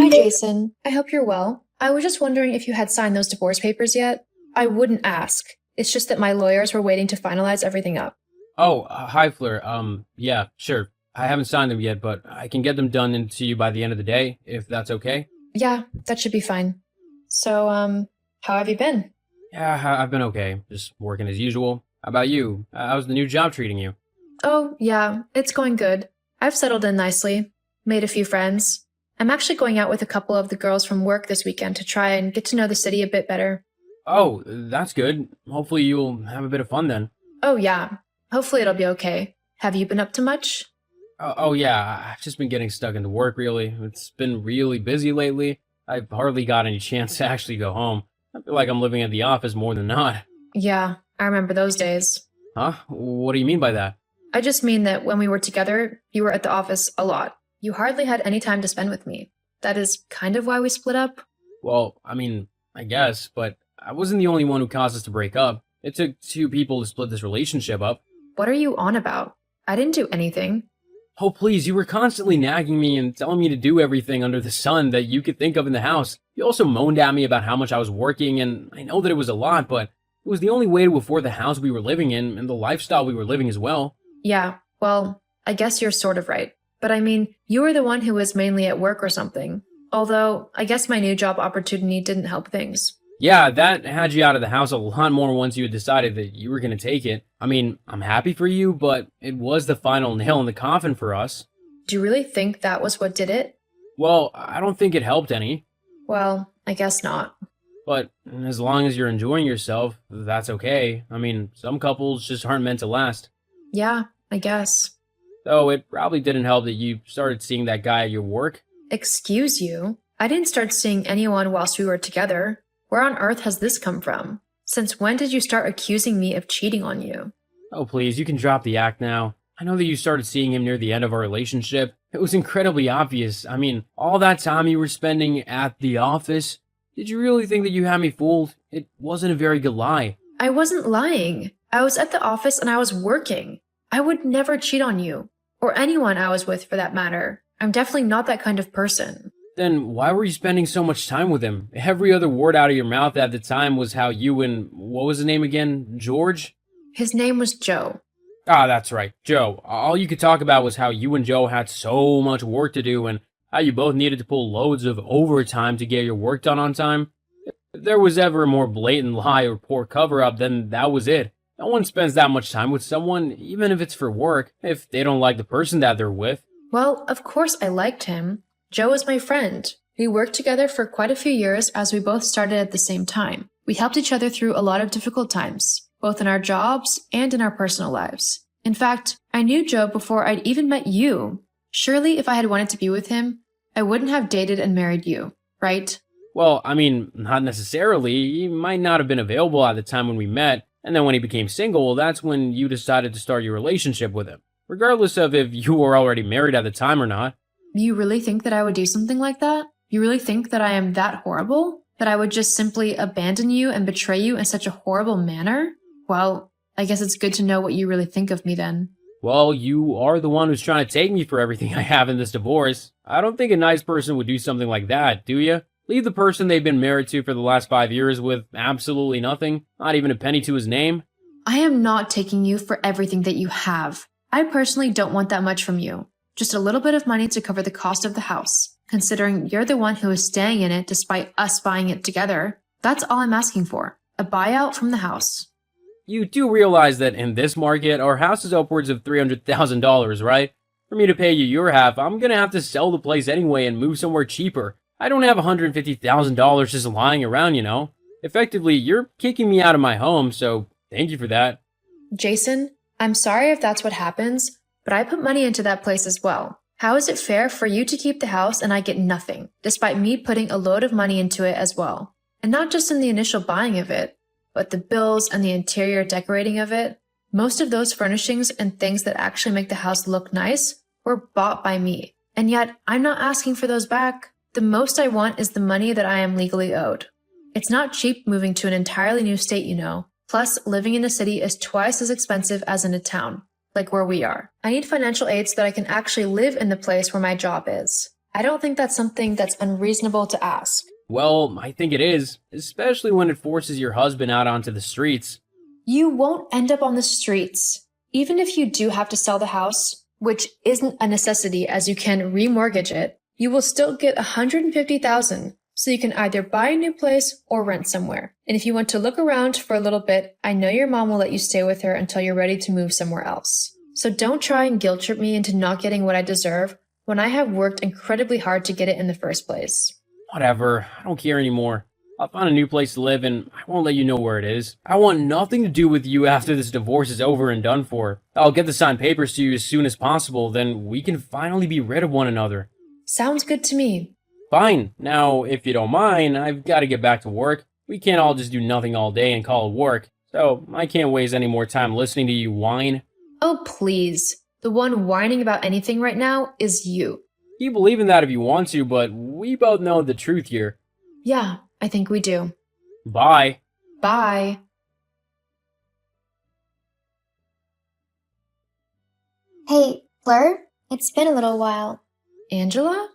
Hi, Jason. I hope you're well. I was just wondering if you had signed those divorce papers yet. I wouldn't ask. It's just that my lawyers were waiting to finalize everything up. Oh, hi, Fleur. Yeah, sure. I haven't signed them yet, but I can get them done into you by the end of the day, if that's okay. Yeah, that should be fine. So, how have you been? Yeah, I've been okay. Just working as usual. How about you? How's the new job treating you? Oh, yeah, it's going good. I've settled in nicely, made a few friends. I'm actually going out with a couple of the girls from work this weekend to try and get to know the city a bit better. Oh, that's good. Hopefully you'll have a bit of fun then. Oh, yeah. Hopefully it'll be okay. Have you been up to much? Oh yeah, I've just been getting stuck into work, really. It's been really busy lately. I've hardly got any chance to actually go home. I feel like I'm living at the office more than not. Yeah, I remember those days. Huh? What do you mean by that? I just mean that when we were together, you were at the office a lot. You hardly had any time to spend with me. That is kind of why we split up. Well, I guess, but I wasn't the only one who caused us to break up. It took two people to split this relationship up. What are you on about? I didn't do anything. Oh, please, you were constantly nagging me and telling me to do everything under the sun that you could think of in the house. You also moaned at me about how much I was working, and I know that it was a lot, but it was the only way to afford the house we were living in and the lifestyle we were living as well. Yeah, well, I guess you're sort of right. But I mean, you were the one who was mainly at work or something. Although, I guess my new job opportunity didn't help things. Yeah, that had you out of the house a lot more once you had decided that you were going to take it. I'm happy for you, but it was the final nail in the coffin for us. Do you really think that was what did it? Well, I don't think it helped any. Well, I guess not. But as long as you're enjoying yourself, that's okay. Some couples just aren't meant to last. Yeah, I guess. Though it probably didn't help that you started seeing that guy at your work. Excuse you? I didn't start seeing anyone whilst we were together. Where on earth has this come from? Since when did you start accusing me of cheating on you? Oh, please, you can drop the act now. I know that you started seeing him near the end of our relationship. It was incredibly obvious. All that time you were spending at the office. Did you really think that you had me fooled? It wasn't a very good lie. I wasn't lying. I was at the office and I was working. I would never cheat on you. Or anyone I was with for that matter. I'm definitely not that kind of person. Then why were you spending so much time with him? Every other word out of your mouth at the time was how you and, what was his name again? George? His name was Joe. Ah, that's right, Joe. All you could talk about was how you and Joe had so much work to do and how you both needed to pull loads of overtime to get your work done on time. If there was ever a more blatant lie or poor cover-up, then that was it. No one spends that much time with someone, even if it's for work, if they don't like the person that they're with. Well, of course I liked him. Joe was my friend. We worked together for quite a few years as we both started at the same time. We helped each other through a lot of difficult times, both in our jobs and in our personal lives. In fact, I knew Joe before I'd even met you. Surely if I had wanted to be with him, I wouldn't have dated and married you, right? Well, not necessarily. He might not have been available at the time when we met, and then when he became single, that's when you decided to start your relationship with him, regardless of if you were already married at the time or not. You really think that I would do something like that? You really think that I am that horrible? That I would just simply abandon you and betray you in such a horrible manner? Well, I guess it's good to know what you really think of me then. Well, you are the one who's trying to take me for everything I have in this divorce. I don't think a nice person would do something like that, do you? Leave the person they've been married to for the last 5 years with absolutely nothing, not even a penny to his name? I am not taking you for everything that you have. I personally don't want that much from you. Just a little bit of money to cover the cost of the house. Considering you're the one who is staying in it despite us buying it together, that's all I'm asking for. A buyout from the house. You do realize that in this market, our house is upwards of $300,000, right? For me to pay you your half, I'm gonna have to sell the place anyway and move somewhere cheaper. I don't have $150,000 just lying around, you know? Effectively, you're kicking me out of my home, so thank you for that. Jason, I'm sorry if that's what happens, but I put money into that place as well. How is it fair for you to keep the house and I get nothing, despite me putting a load of money into it as well? And not just in the initial buying of it, but the bills and the interior decorating of it. Most of those furnishings and things that actually make the house look nice were bought by me. And yet, I'm not asking for those back. The most I want is the money that I am legally owed. It's not cheap moving to an entirely new state, you know. Plus, living in a city is twice as expensive as in a town, like where we are. I need financial aid so that I can actually live in the place where my job is. I don't think that's something that's unreasonable to ask. Well, I think it is, especially when it forces your husband out onto the streets. You won't end up on the streets. Even if you do have to sell the house, which isn't a necessity as you can remortgage it, you will still get $150,000, so you can either buy a new place or rent somewhere. And if you want to look around for a little bit, I know your mom will let you stay with her until you're ready to move somewhere else. So don't try and guilt trip me into not getting what I deserve when I have worked incredibly hard to get it in the first place. Whatever, I don't care anymore. I'll find a new place to live and I won't let you know where it is. I want nothing to do with you after this divorce is over and done for. I'll get the signed papers to you as soon as possible, then we can finally be rid of one another. Sounds good to me. Fine. Now, if you don't mind, I've got to get back to work. We can't all just do nothing all day and call it work, so I can't waste any more time listening to you whine. Oh, please. The one whining about anything right now is you. Keep believing that if you want to, but we both know the truth here. Yeah, I think we do. Bye. Bye. Hey, Fleur? It's been a little while. Angela?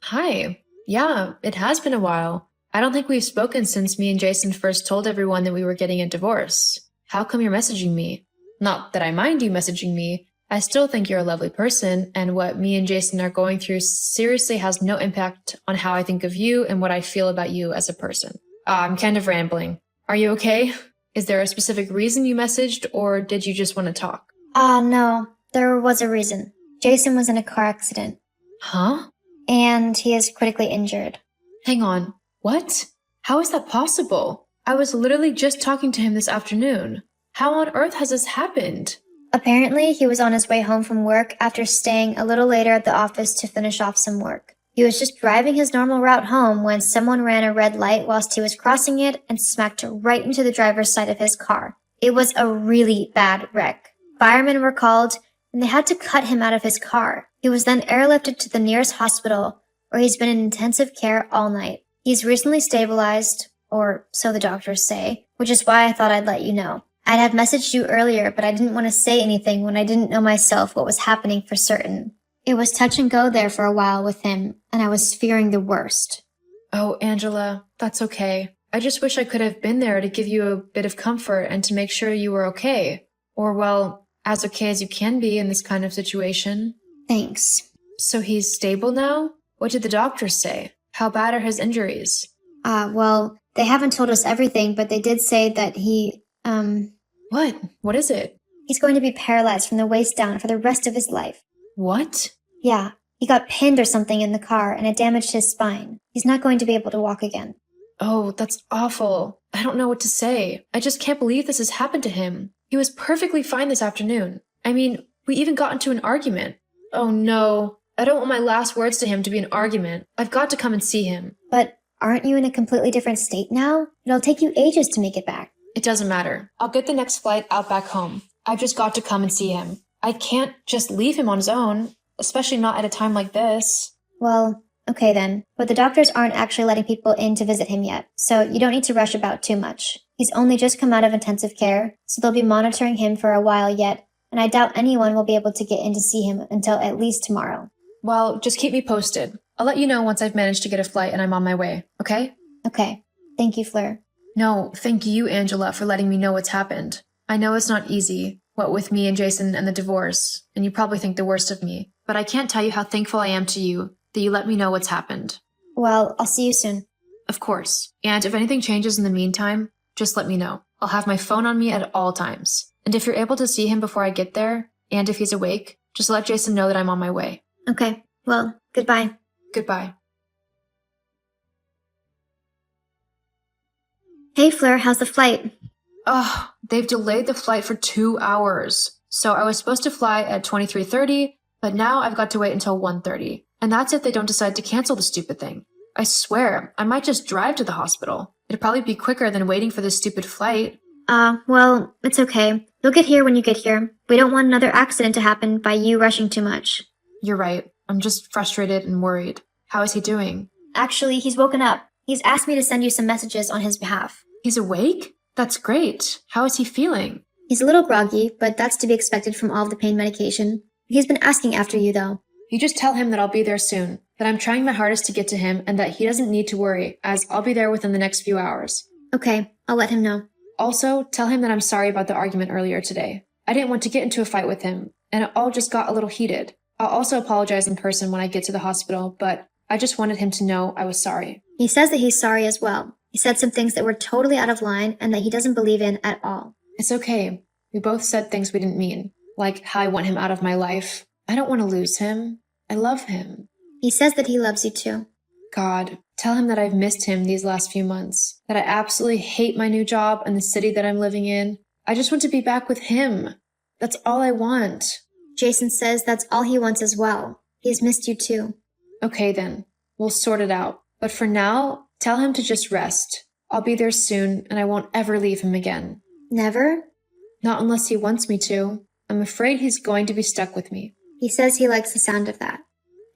Hi. Yeah, it has been a while. I don't think we've spoken since me and Jason first told everyone that we were getting a divorce. How come you're messaging me? Not that I mind you messaging me. I still think you're a lovely person, and what me and Jason are going through seriously has no impact on how I think of you and what I feel about you as a person. I'm kind of rambling. Are you okay? Is there a specific reason you messaged, or did you just want to talk? No. There was a reason. Jason was in a car accident. Huh? And he is critically injured. Hang on. What? How is that possible? I was literally just talking to him this afternoon. How on earth has this happened? Apparently, he was on his way home from work after staying a little later at the office to finish off some work. He was just driving his normal route home when someone ran a red light whilst he was crossing it and smacked right into the driver's side of his car. It was a really bad wreck. Firemen were called, and they had to cut him out of his car. He was then airlifted to the nearest hospital, where he's been in intensive care all night. He's recently stabilized, or so the doctors say, which is why I thought I'd let you know. I'd have messaged you earlier, but I didn't want to say anything when I didn't know myself what was happening for certain. It was touch and go there for a while with him, and I was fearing the worst. Oh, Angela, that's okay. I just wish I could have been there to give you a bit of comfort and to make sure you were okay. Or, well, as okay as you can be in this kind of situation. Thanks. So he's stable now? What did the doctors say? How bad are his injuries? Well, they haven't told us everything, but they did say that What? What is it? he's going to be paralyzed from the waist down for the rest of his life. What? Yeah, he got pinned or something in the car and it damaged his spine. He's not going to be able to walk again. Oh, that's awful. I don't know what to say. I just can't believe this has happened to him. He was perfectly fine this afternoon. I mean, we even got into an argument. Oh no. I don't want my last words to him to be an argument. I've got to come and see him. But aren't you in a completely different state now? It'll take you ages to make it back. It doesn't matter. I'll get the next flight out back home. I've just got to come and see him. I can't just leave him on his own, especially not at a time like this. Well, okay then. But the doctors aren't actually letting people in to visit him yet, so you don't need to rush about too much. He's only just come out of intensive care, so they'll be monitoring him for a while yet, and I doubt anyone will be able to get in to see him until at least tomorrow. Well, just keep me posted. I'll let you know once I've managed to get a flight and I'm on my way, okay? Okay. Thank you, Fleur. No, thank you, Angela, for letting me know what's happened. I know it's not easy, what with me and Jason and the divorce, and you probably think the worst of me, but I can't tell you how thankful I am to you that you let me know what's happened. Well, I'll see you soon. Of course. And if anything changes in the meantime, just let me know. I'll have my phone on me at all times. And if you're able to see him before I get there, and if he's awake, just let Jason know that I'm on my way. Okay. Well, goodbye. Goodbye. Hey, Fleur, how's the flight? Oh, they've delayed the flight for 2 hours. So I was supposed to fly at 23:30, but now I've got to wait until 1:30. And that's if they don't decide to cancel the stupid thing. I swear, I might just drive to the hospital. It'd probably be quicker than waiting for this stupid flight. Well, it's okay. You'll get here when you get here. We don't want another accident to happen by you rushing too much. You're right. I'm just frustrated and worried. How is he doing? Actually, he's woken up. He's asked me to send you some messages on his behalf. He's awake? That's great. How is he feeling? He's a little groggy, but that's to be expected from all of the pain medication. He's been asking after you, though. You just tell him that I'll be there soon. that I'm trying my hardest to get to him and that he doesn't need to worry, as I'll be there within the next few hours. Okay, I'll let him know. Also, tell him that I'm sorry about the argument earlier today. I didn't want to get into a fight with him, and it all just got a little heated. I'll also apologize in person when I get to the hospital, but I just wanted him to know I was sorry. He says that he's sorry as well. He said some things that were totally out of line and that he doesn't believe in at all. It's okay. We both said things we didn't mean, like how I want him out of my life. I don't want to lose him. I love him. He says that he loves you too. God, tell him that I've missed him these last few months, that I absolutely hate my new job and the city that I'm living in. I just want to be back with him. That's all I want. Jason says that's all he wants as well. He's missed you too. Okay then, we'll sort it out. But for now, tell him to just rest. I'll be there soon and I won't ever leave him again. Never? Not unless he wants me to. I'm afraid he's going to be stuck with me. He says he likes the sound of that.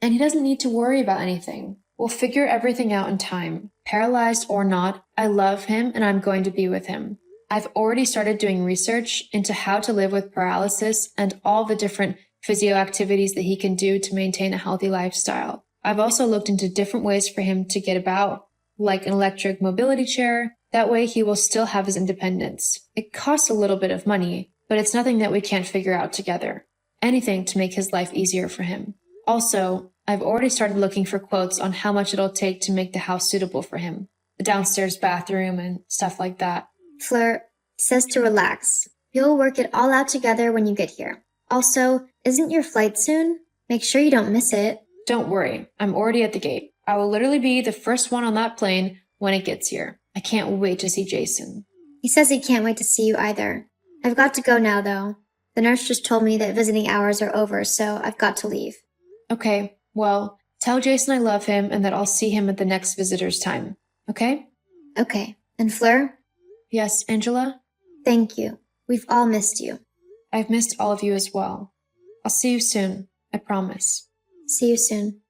And he doesn't need to worry about anything. We'll figure everything out in time. Paralyzed or not, I love him and I'm going to be with him. I've already started doing research into how to live with paralysis and all the different physio activities that he can do to maintain a healthy lifestyle. I've also looked into different ways for him to get about, like an electric mobility chair. That way he will still have his independence. It costs a little bit of money, but it's nothing that we can't figure out together. Anything to make his life easier for him. Also, I've already started looking for quotes on how much it'll take to make the house suitable for him. The downstairs bathroom and stuff like that. Fleur says to relax. You'll work it all out together when you get here. Also, isn't your flight soon? Make sure you don't miss it. Don't worry, I'm already at the gate. I will literally be the first one on that plane when it gets here. I can't wait to see Jason. He says he can't wait to see you either. I've got to go now, though. The nurse just told me that visiting hours are over, so I've got to leave. Okay, well, tell Jason I love him and that I'll see him at the next visitor's time. Okay? Okay. And Fleur? Yes, Angela? Thank you. We've all missed you. I've missed all of you as well. I'll see you soon. I promise. See you soon.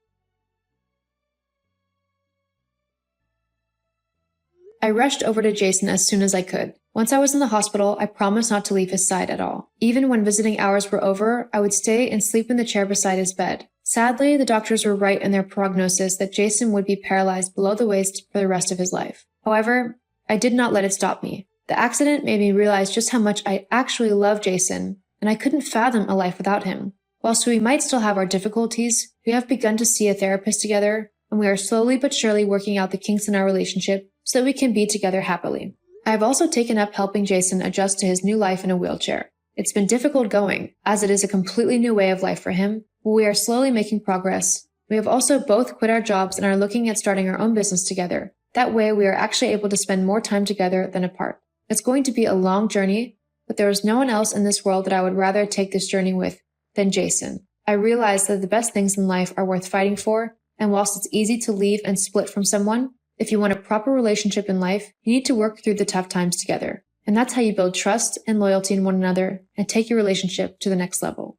I rushed over to Jason as soon as I could. Once I was in the hospital, I promised not to leave his side at all. Even when visiting hours were over, I would stay and sleep in the chair beside his bed. Sadly, the doctors were right in their prognosis that Jason would be paralyzed below the waist for the rest of his life. However, I did not let it stop me. The accident made me realize just how much I actually love Jason, and I couldn't fathom a life without him. Whilst we might still have our difficulties, we have begun to see a therapist together, and we are slowly but surely working out the kinks in our relationship so that we can be together happily. I have also taken up helping Jason adjust to his new life in a wheelchair. It's been difficult going, as it is a completely new way of life for him, but we are slowly making progress. We have also both quit our jobs and are looking at starting our own business together. That way, we are actually able to spend more time together than apart. It's going to be a long journey, but there is no one else in this world that I would rather take this journey with than Jason. I realize that the best things in life are worth fighting for, and whilst it's easy to leave and split from someone, if you want a proper relationship in life, you need to work through the tough times together. And that's how you build trust and loyalty in one another and take your relationship to the next level.